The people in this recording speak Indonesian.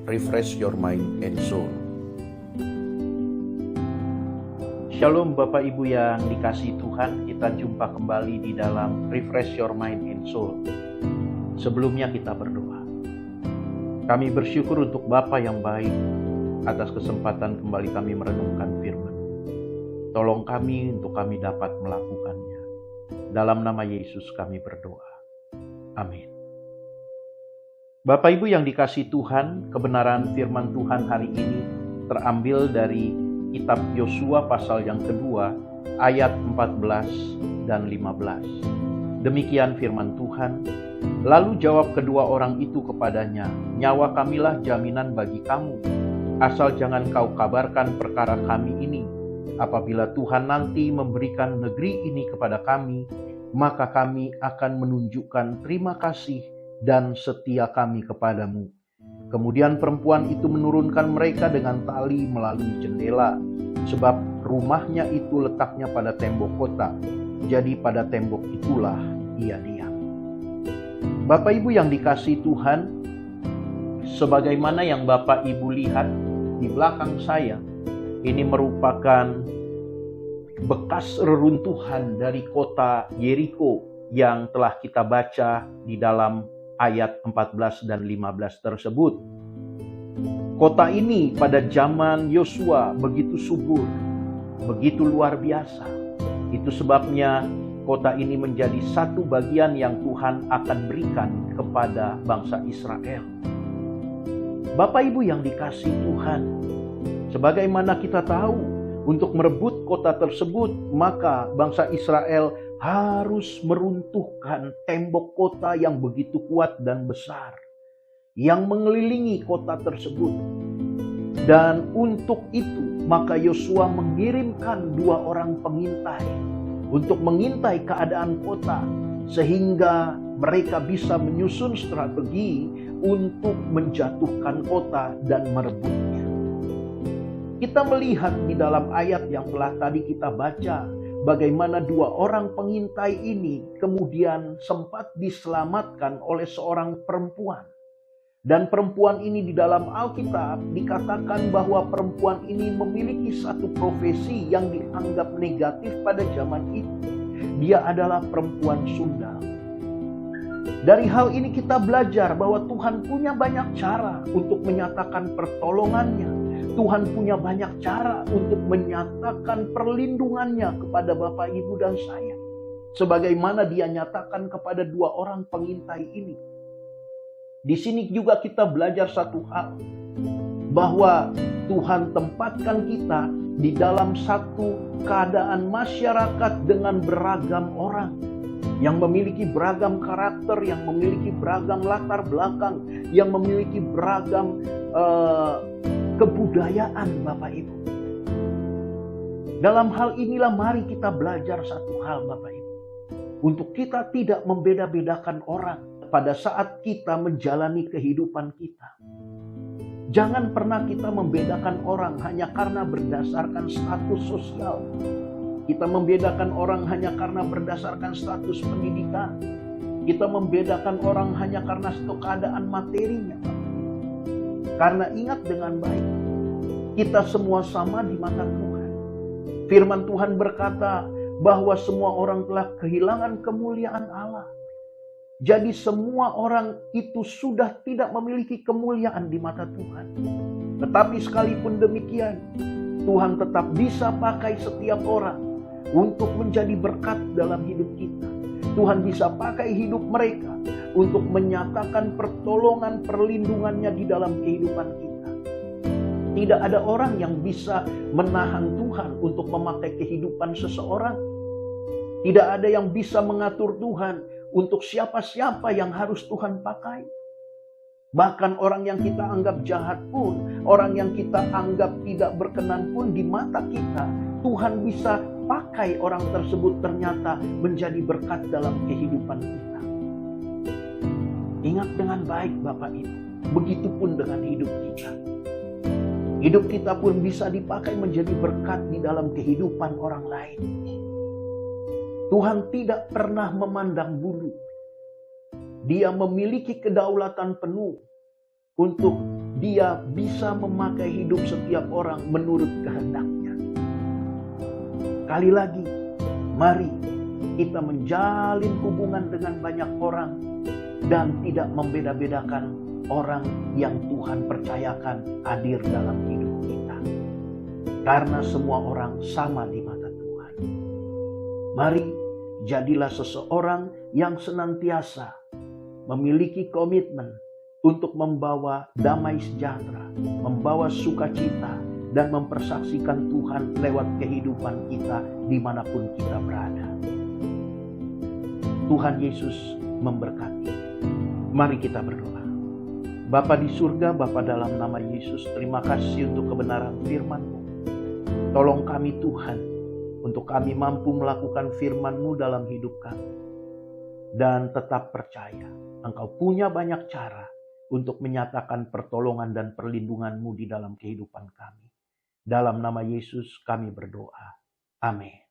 refresh your mind and soul. Shalom Bapak Ibu yang dikasihi Tuhan, kita jumpa kembali di dalam Refresh Your Mind and Soul. Sebelumnya kita berdoa. Kami bersyukur untuk Bapa yang baik atas kesempatan kembali kami merenungkan firman. Tolong kami untuk kami dapat melakukannya. Dalam nama Yesus kami berdoa. Amin. Bapak Ibu yang dikasihi Tuhan, kebenaran firman Tuhan hari ini terambil dari Kitab Yosua pasal yang kedua, ayat 14 dan 15. Demikian firman Tuhan. Lalu jawab kedua orang itu kepadanya, "Nyawa kamilah jaminan bagi kamu. Asal jangan kau kabarkan perkara kami ini. Apabila Tuhan nanti memberikan negeri ini kepada kami, maka kami akan menunjukkan terima kasih dan setia kami kepadamu." Kemudian perempuan itu menurunkan mereka dengan tali melalui jendela, sebab rumahnya itu letaknya pada tembok kota. Jadi pada tembok itulah ia diam. Bapak Ibu yang dikasihi Tuhan, sebagaimana yang Bapak Ibu lihat di belakang saya, ini merupakan bekas reruntuhan dari kota Yeriko yang telah kita baca di dalam ayat 14 dan 15 tersebut. Kota ini pada zaman Yosua begitu subur, begitu luar biasa. Itu sebabnya kota ini menjadi satu bagian yang Tuhan akan berikan kepada bangsa Israel. Bapak Ibu yang dikasihi Tuhan, sebagaimana kita tahu, untuk merebut kota tersebut, maka bangsa Israel harus meruntuhkan tembok kota yang begitu kuat dan besar yang mengelilingi kota tersebut. Dan untuk itu maka Yosua mengirimkan 2 orang pengintai untuk mengintai keadaan kota, sehingga mereka bisa menyusun strategi untuk menjatuhkan kota dan merebutnya. Kita melihat di dalam ayat yang telah tadi kita baca, bagaimana 2 orang pengintai ini kemudian sempat diselamatkan oleh seorang perempuan. Dan perempuan ini di dalam Alkitab dikatakan bahwa perempuan ini memiliki satu profesi yang dianggap negatif pada zaman itu. Dia adalah perempuan sundal. Dari hal ini kita belajar bahwa Tuhan punya banyak cara untuk menyatakan pertolongannya. Tuhan punya banyak cara untuk menyatakan perlindungannya kepada Bapak, Ibu, dan saya. Sebagaimana dia nyatakan kepada 2 orang pengintai ini. Di sini juga kita belajar satu hal, bahwa Tuhan tempatkan kita di dalam satu keadaan masyarakat dengan beragam orang, yang memiliki beragam karakter, yang memiliki beragam latar belakang, yang memiliki beragam kebudayaan, Bapak Ibu. Dalam hal inilah mari kita belajar satu hal, Bapak Ibu. Untuk kita tidak membeda-bedakan orang pada saat kita menjalani kehidupan kita. Jangan pernah kita membedakan orang hanya karena berdasarkan status sosial. Kita membedakan orang hanya karena berdasarkan status pendidikan. Kita membedakan orang hanya karena keadaan materinya. Karena ingat dengan baik, kita semua sama di mata Tuhan. Firman Tuhan berkata bahwa semua orang telah kehilangan kemuliaan Allah. Jadi semua orang itu sudah tidak memiliki kemuliaan di mata Tuhan. Tetapi sekalipun demikian, Tuhan tetap bisa pakai setiap orang untuk menjadi berkat dalam hidup kita. Tuhan bisa pakai hidup mereka untuk menyatakan pertolongan perlindungannya di dalam kehidupan kita. Tidak ada orang yang bisa menahan Tuhan untuk memakai kehidupan seseorang. Tidak ada yang bisa mengatur Tuhan untuk siapa-siapa yang harus Tuhan pakai. Bahkan orang yang kita anggap jahat pun, orang yang kita anggap tidak berkenan pun di mata kita, Tuhan bisa pakai orang tersebut ternyata menjadi berkat dalam kehidupan kita. Ingat dengan baik Bapak Ibu, begitupun dengan hidup kita. Hidup kita pun bisa dipakai menjadi berkat di dalam kehidupan orang lain. Tuhan tidak pernah memandang bulu. Dia memiliki kedaulatan penuh untuk Dia bisa memakai hidup setiap orang menurut kehendaknya. Kali lagi, mari kita menjalin hubungan dengan banyak orang dan tidak membeda-bedakan orang yang Tuhan percayakan hadir dalam hidup kita. Karena semua orang sama di mata Tuhan. Mari jadilah seseorang yang senantiasa memiliki komitmen untuk membawa damai sejahtera, membawa sukacita, dan mempersaksikan Tuhan lewat kehidupan kita dimanapun kita berada. Tuhan Yesus memberkati. Mari kita berdoa. Bapa di surga, Bapa dalam nama Yesus, terima kasih untuk kebenaran firman-Mu. Tolong kami Tuhan, untuk kami mampu melakukan firman-Mu dalam hidup kami. Dan tetap percaya, Engkau punya banyak cara untuk menyatakan pertolongan dan perlindungan-Mu di dalam kehidupan kami. Dalam nama Yesus kami berdoa. Amin.